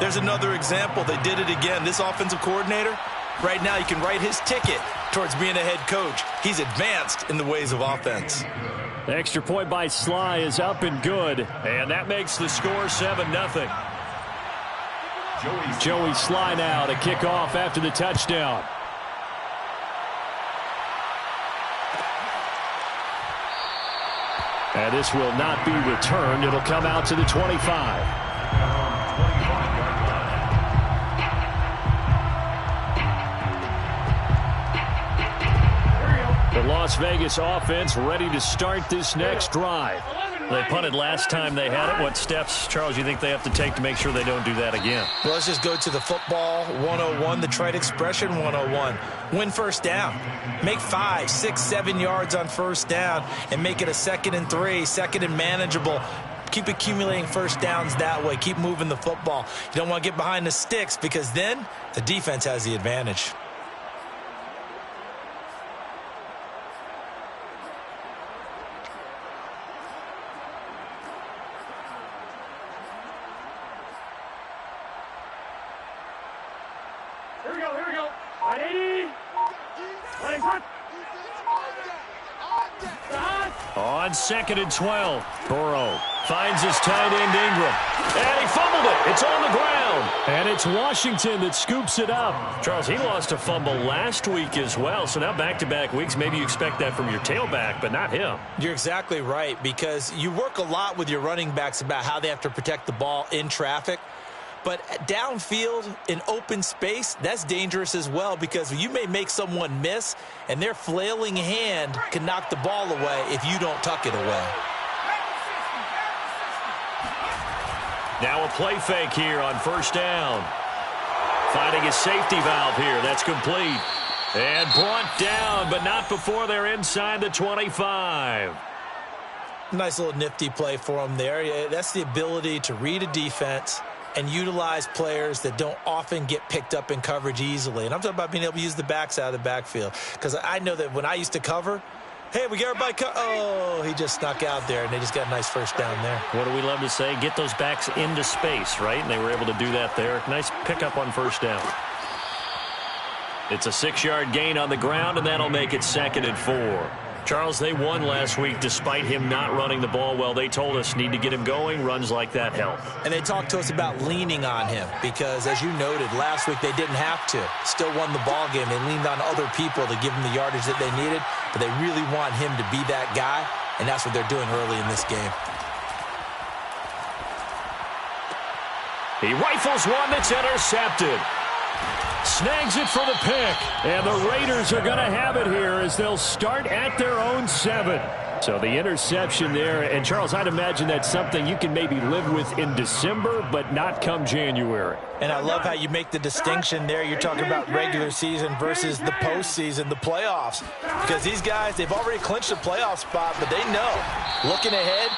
There's another example. They did it again. This offensive coordinator, right now, you can write his ticket towards being a head coach. He's advanced in the ways of offense. The extra point by Sly is up and good, and that makes the score 7-0. Joey Sly now to kick off after the touchdown. And this will not be returned. It'll come out to the 25. The Las Vegas offense ready to start this next drive. They punted last time they had it. What steps, Charles, you think they have to take to make sure they don't do that again? Well, let's just go to the football 101, the trite expression 101. Win first down. Make 5, 6, 7 yards on first down and make it a 2nd and 3, 2nd and manageable. Keep accumulating first downs that way. Keep moving the football. You don't want to get behind the sticks because then the defense has the advantage. On 2nd and 12, Burrow finds his tight end Ingram. And he fumbled it. It's on the ground. And it's Washington that scoops it up. Charles, he lost a fumble last week as well. So now back-to-back weeks, maybe you expect that from your tailback, but not him. You're exactly right, because you work a lot with your running backs about how they have to protect the ball in traffic. But downfield in open space, that's dangerous as well, because you may make someone miss, and their flailing hand can knock the ball away if you don't tuck it away. Now a play fake here on first down. Finding a safety valve here. That's complete. And brought down, but not before they're inside the 25. Nice little nifty play for them there. That's the ability to read a defense and utilize players that don't often get picked up in coverage easily. And I'm talking about being able to use the backs out of the backfield. Because I know that when I used to cover, hey, we got everybody oh, he just snuck out there, and they just got a nice first down there. What do we love to say? Get those backs into space, right? And they were able to do that there. Nice pickup on first down. It's a 6-yard gain on the ground, and that'll make it 2nd and 4. Charles, they won last week despite him not running the ball well. They told us need to get him going. Runs like that help. And they talked to us about leaning on him because, as you noted, last week they didn't have to. Still won the ball game. They leaned on other people to give him the yardage that they needed, but they really want him to be that guy, and that's what they're doing early in this game. He rifles one that's intercepted. Snags it for the pick. And the Raiders are going to have it here as they'll start at their own 7. So the interception there. And, Charles, I'd imagine that's something you can maybe live with in December, but not come January. And I love how you make the distinction there. You're talking about regular season versus the postseason, the playoffs. Because these guys, they've already clinched a playoff spot, but they know, looking ahead,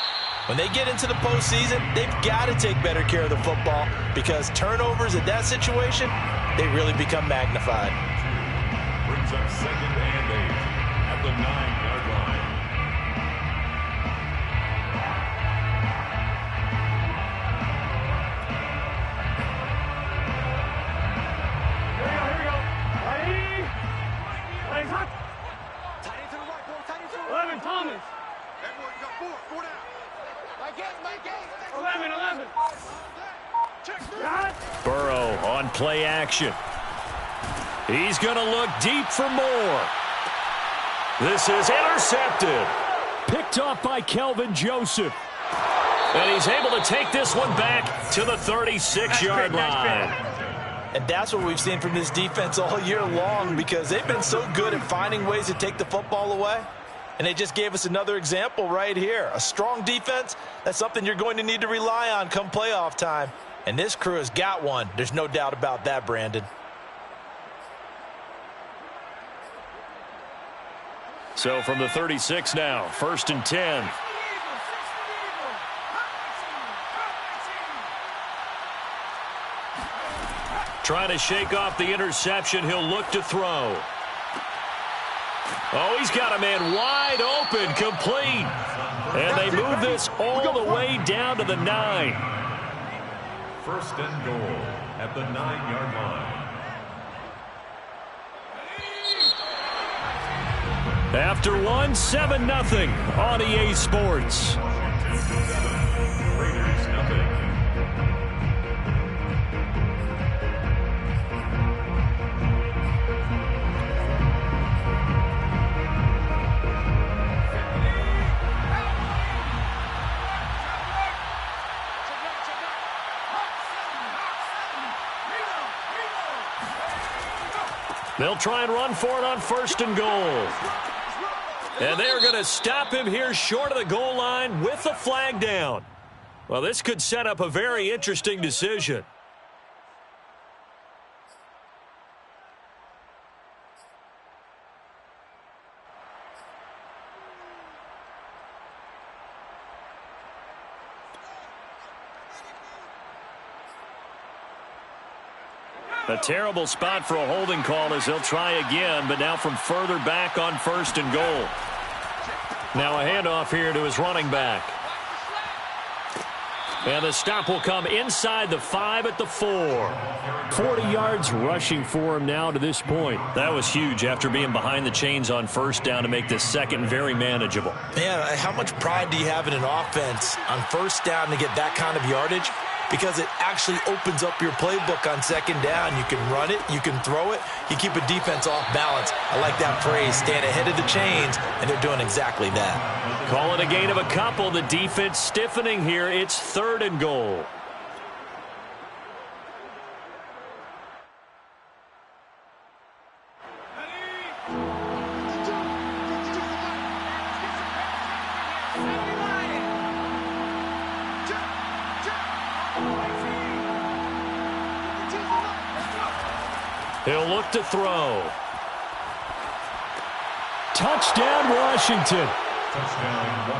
when they get into the postseason, they've got to take better care of the football because turnovers in that situation, they really become magnified. Brings up 2nd and 8 at the 9-yard line. Here we go. Ready? Legs up. Tight end to the right, boy. Tight end to the right. 11, Thomas. Everyone, you got 4 down. My game. 11. Got it. Burrow on play action. He's going to look deep for more. This is intercepted. Picked off by Kelvin Joseph. And he's able to take this one back to the 36-yard line. And that's what we've seen from this defense all year long because they've been so good at finding ways to take the football away. And they just gave us another example right here. A strong defense, that's something you're going to need to rely on come playoff time. And this crew has got one. There's no doubt about that, Brandon. So from the 36 now, 1st and 10. Trying to shake off the interception. He'll look to throw. Oh, he's got a man wide open, complete. And they move this all the way down to the 9. First and goal at the 9-yard line. After 7-0 on EA Sports. Raiders nothing. They'll try and run for it on first and goal. And they're going to stop him here short of the goal line with the flag down. Well, this could set up a very interesting decision. A terrible spot for a holding call as they'll try again, but now from further back on first and goal. Now a handoff here to his running back. And the stop will come inside the 5 at the 4. 40 yards rushing for him now to this point. That was huge after being behind the chains on first down to make this second very manageable. Yeah, how much pride do you have in an offense on first down to get that kind of yardage? Because it actually opens up your playbook on second down. You can run it, you can throw it, you keep a defense off balance. I like that phrase, stand ahead of the chains, and they're doing exactly that. Call it a gain of a couple. The defense stiffening here. It's third and goal. He'll look to throw. Touchdown, Washington.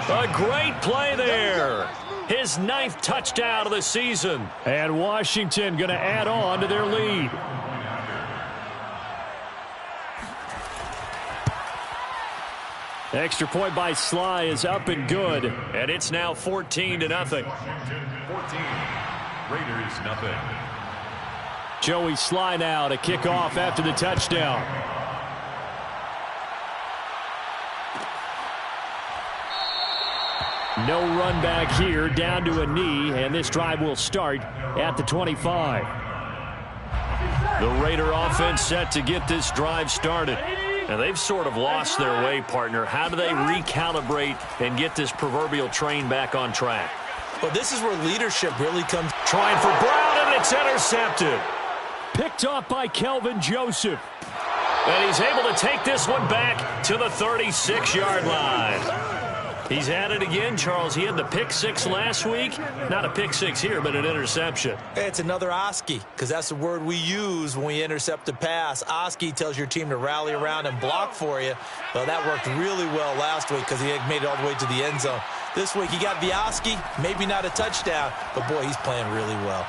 A great play there. His 9th touchdown of the season. And Washington going to add on to their lead. Extra point by Sly is up and good. And it's now 14-0. 14. Raiders nothing. Joey Sly now to kick off after the touchdown. No run back here, down to a knee, and this drive will start at the 25. The Raider offense set to get this drive started. And they've sort of lost their way, partner. How do they recalibrate and get this proverbial train back on track? Well, this is where leadership really comes. Trying for Brown, and it's intercepted. Picked off by Kelvin Joseph. And he's able to take this one back to the 36-yard line. He's at it again, Charles. He had the pick 6 last week. Not a pick 6 here, but an interception. It's another Oski, because that's the word we use when we intercept a pass. Oski tells your team to rally around and block for you. Well, that worked really well last week because he made it all the way to the end zone. This week he got the Oski, maybe not a touchdown, but boy, he's playing really well.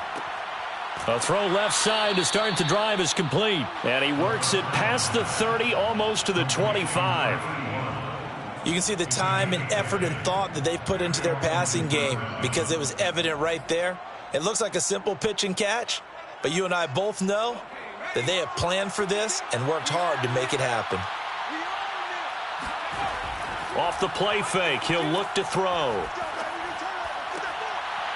A throw left side to start the drive is complete. And he works it past the 30, almost to the 25. You can see the time and effort and thought that they've put into their passing game because it was evident right there. It looks like a simple pitch and catch, but you and I both know that they have planned for this and worked hard to make it happen. Off the play fake, he'll look to throw.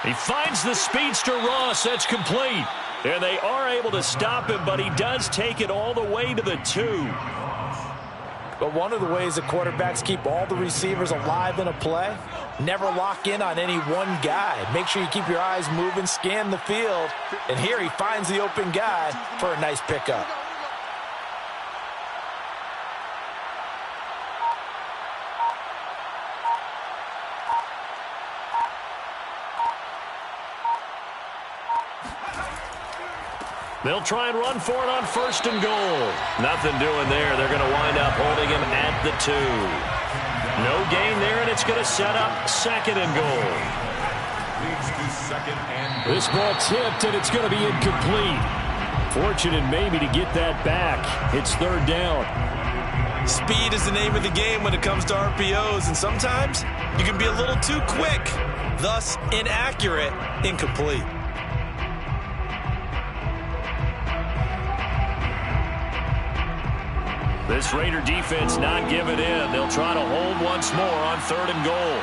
He finds the speedster Ross. That's complete. And they are able to stop him, but he does take it all the way to the 2. But one of the ways the quarterbacks keep all the receivers alive in a play, never lock in on any one guy. Make sure you keep your eyes moving, scan the field. And here he finds the open guy for a nice pickup. They'll try and run for it on first and goal. Nothing doing there. They're going to wind up holding him at the 2. No gain there, and it's going to set up second and goal. Leads to second and goal. This ball tipped, and it's going to be incomplete. Fortunate maybe to get that back. It's third down. Speed is the name of the game when it comes to RPOs, and sometimes you can be a little too quick, thus inaccurate, incomplete. This Raider defense not giving in. They'll try to hold once more on 3rd and goal.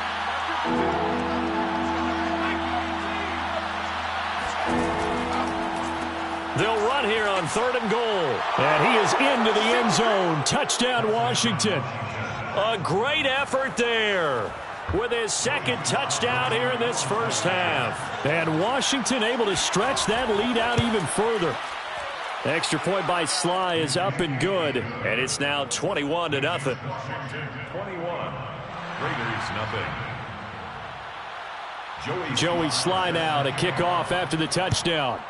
They'll run here on 3rd and goal. And he is into the end zone. Touchdown, Washington. A great effort there with his 2nd touchdown here in this first half. And Washington able to stretch that lead out even further. Extra point by Sly is up and good, and it's now 21-0. Washington 21, Raiders nothing. Joey Sly now to kick off after the touchdown.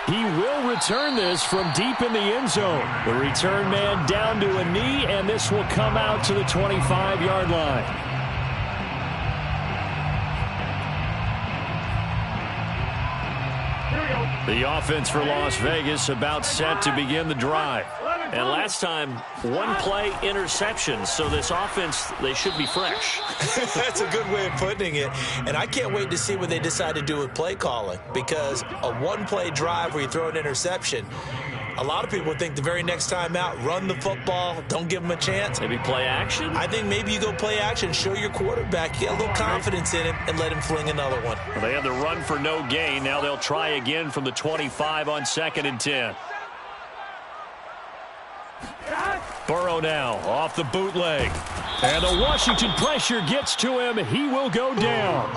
He will return this from deep in the end zone. The return man down to a knee, and this will come out to the 25-yard line. The offense for Las Vegas about set to begin the drive. And last time, 1-play interception. So this offense, they should be fresh. That's a good way of putting it. And I can't wait to see what they decide to do with play calling. Because a 1-play drive where you throw an interception, a lot of people think the very next time out, run the football, don't give them a chance. Maybe play action? I think maybe you go play action, show your quarterback, get a little confidence in him, and let him fling another one. Well, they had the run for no gain. Now they'll try again from the 25 on 2nd and 10. Burrow now off the bootleg. And the Washington pressure gets to him. He will go down.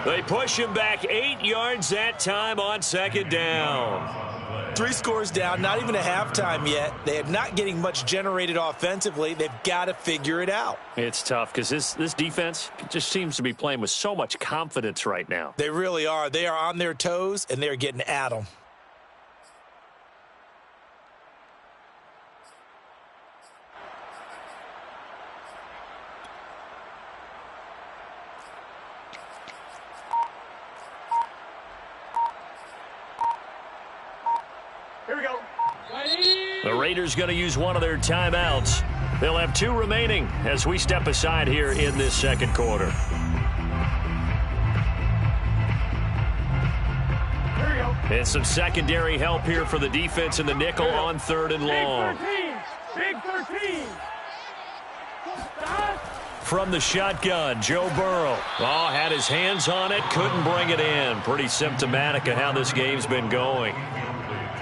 They push him back 8 yards that time on 2nd down. 3 scores down, not even a halftime yet. They are not getting much generated offensively. They've got to figure it out. It's tough because this defense just seems to be playing with so much confidence right now. They really are. They are on their toes, and they're getting at them. The Raiders going to use one of their timeouts. They'll have 2 remaining as we step aside here in this 2nd quarter. And some secondary help here for the defense in the nickel on 3rd and long. Big 13. From the shotgun, Joe Burrow. Oh, had his hands on it, couldn't bring it in. Pretty symptomatic of how this game's been going.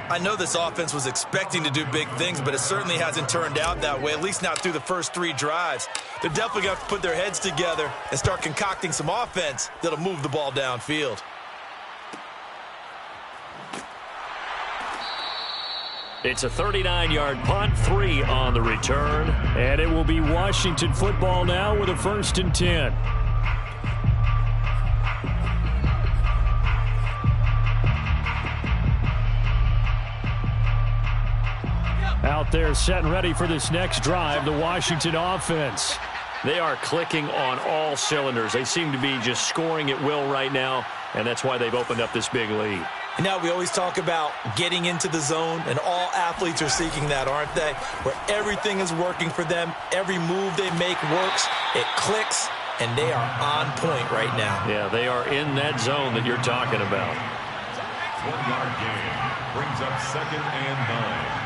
I know this offense was expecting to do big things, but it certainly hasn't turned out that way, at least not through the first 3 drives. They're definitely going to have to put their heads together and start concocting some offense that'll move the ball downfield. It's a 39-yard punt, 3 on the return, and it will be Washington football now with a 1st and 10. Out there set and ready for this next drive, the Washington offense. They are clicking on all cylinders. They seem to be just scoring at will right now, and that's why they've opened up this big lead. Now, we always talk about getting into the zone, and all athletes are seeking that, aren't they? Where everything is working for them, every move they make works, it clicks, and they are on point right now. Yeah, they are in that zone that you're talking about. 1-yard gain brings up 2nd and 9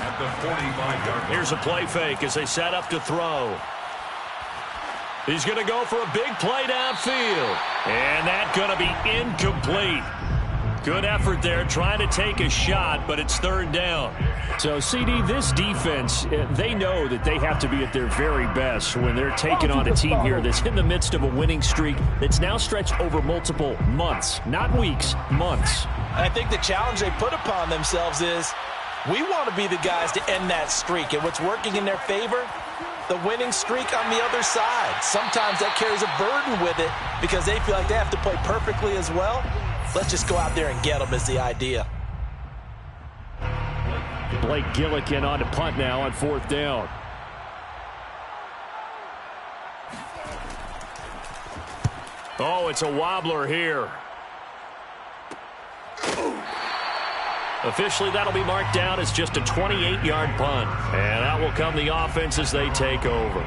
at the 45-yard line. Here's a play fake as they set up to throw. He's going to go for a big play downfield, and that's going to be incomplete. Good effort there, trying to take a shot, but it's 3rd down. So, CD, this defense, they know that they have to be at their very best when they're taking on a team here that's in the midst of a winning streak that's now stretched over multiple months, not weeks, months. And I think the challenge they put upon themselves is, we want to be the guys to end that streak. And what's working in their favor? The winning streak on the other side. Sometimes that carries a burden with it because they feel like they have to play perfectly as well. Let's just go out there and get them is the idea. Blake Gillikin on to punt now on 4th down. Oh, it's a wobbler here. Officially, that'll be marked down as just a 28-yard punt. And out will come the offense as they take over.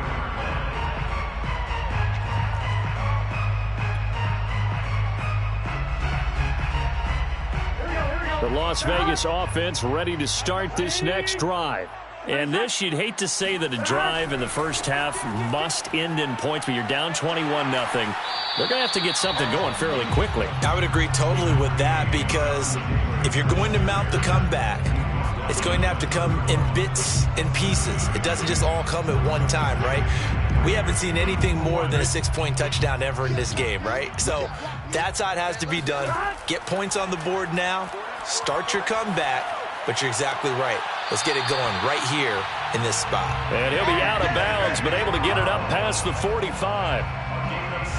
The Las Vegas offense ready to start this next drive. And this, you'd hate to say that a drive in the first half must end in points, but you're down 21-0. They're going to have to get something going fairly quickly. I would agree totally with that, because if you're going to mount the comeback, it's going to have to come in bits and pieces. It doesn't just all come at one time, right? We haven't seen anything more than a 6-point touchdown ever in this game, right? So that's how it has to be done. Get points on the board now. Start your comeback, but you're exactly right. Let's get it going right here in this spot. And he'll be out of bounds, but able to get it up past the 45.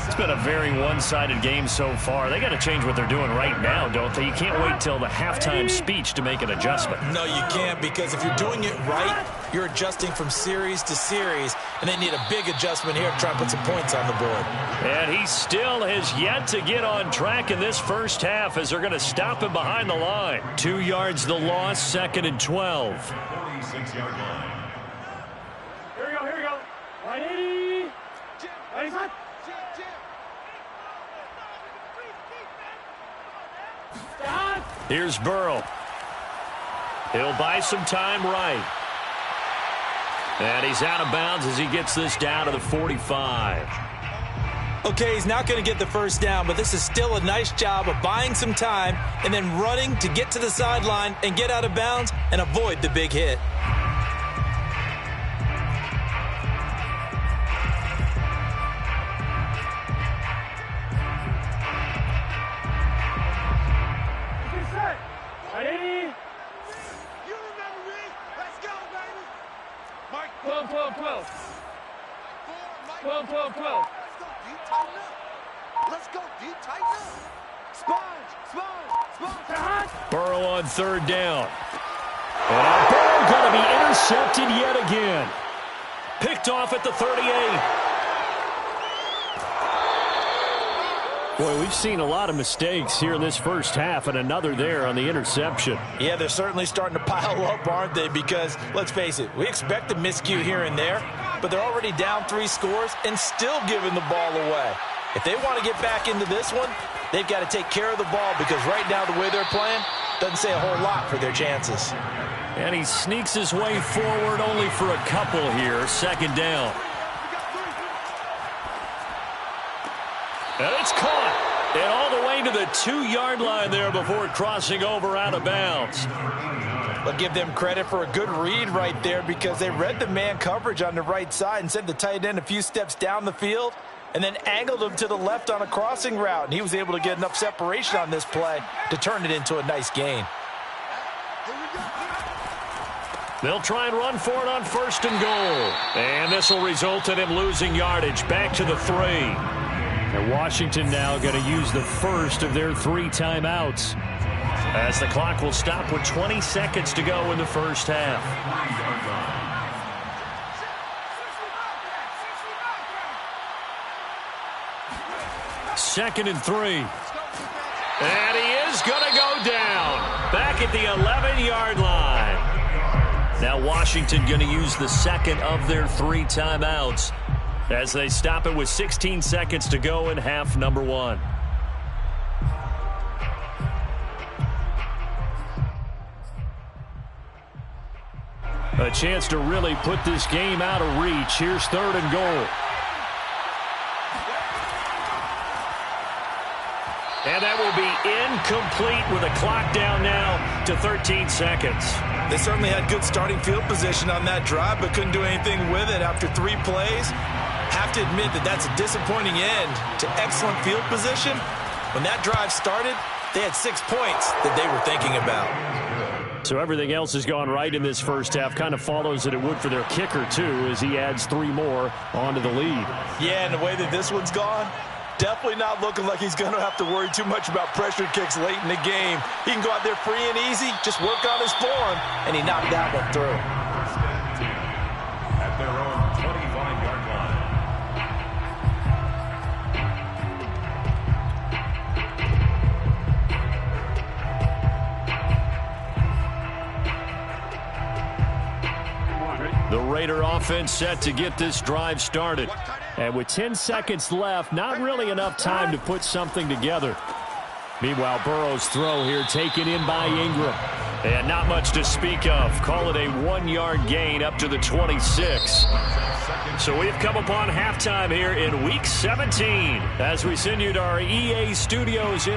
It's been a very one-sided game so far. They got to change what they're doing right now, don't they? You can't wait till the halftime speech to make an adjustment. No, you can't, because if you're doing it right, you're adjusting from series to series, and they need a big adjustment here to try and put some points on the board. And he still has yet to get on track in this first half, as they're going to stop him behind the line. 2 yards the loss, 2nd and 12. 46-yard line. Here we go. 180. 85. Here's Burrow. He'll buy some time right. And he's out of bounds as he gets this down to the 45. Okay, he's not going to get the first down, but this is still a nice job of buying some time and then running to get to the sideline and get out of bounds and avoid the big hit. Burrow on 3rd down. And now Burrow going to be intercepted yet again. Picked off at the 38. Boy, we've seen a lot of mistakes here in this first half, and another there on the interception. Yeah, they're certainly starting to pile up, aren't they? Because, let's face it, we expect a miscue here and there, but they're already down 3 scores and still giving the ball away. If they want to get back into this one, they've got to take care of the ball, because right now the way they're playing doesn't say a whole lot for their chances. And he sneaks his way forward only for a couple here. 2nd down. And it's caught. And all the way to the 2-yard line there before crossing over out of bounds. But give them credit for a good read right there, because they read the man coverage on the right side and sent the tight end a few steps down the field and then angled him to the left on a crossing route. And he was able to get enough separation on this play to turn it into a nice gain. They'll try and run for it on 1st and goal. And this will result in him losing yardage back to the 3. And Washington now going to use the first of their 3 timeouts, as the clock will stop with 20 seconds to go in the first half. 2nd and 3. And he is going to go down back at the 11-yard line. Now Washington going to use the 2nd of their 3 timeouts as they stop it with 16 seconds to go in half number 1. A chance to really put this game out of reach. Here's 3rd and goal. And that will be incomplete with a clock down now to 13 seconds. They certainly had good starting field position on that drive, but couldn't do anything with it after 3 plays. Have to admit that that's a disappointing end to excellent field position. When that drive started, they had 6 points that they were thinking about. So everything else has gone right in this first half. Kind of follows that it would for their kicker, too, as he adds 3 more onto the lead. Yeah, and the way that this one's gone, definitely not looking like he's going to have to worry too much about pressure kicks late in the game. He can go out there free and easy, just work on his form, and he knocked that one through. At their own 25-yard line. The Raider offense set to get this drive started. And with 10 seconds left, not really enough time to put something together. Meanwhile, Burrow's throw here taken in by Ingram. And not much to speak of. Call it a 1-yard gain up to the 26. So we've come upon halftime here in Week 17 as we send you to our EA Studios in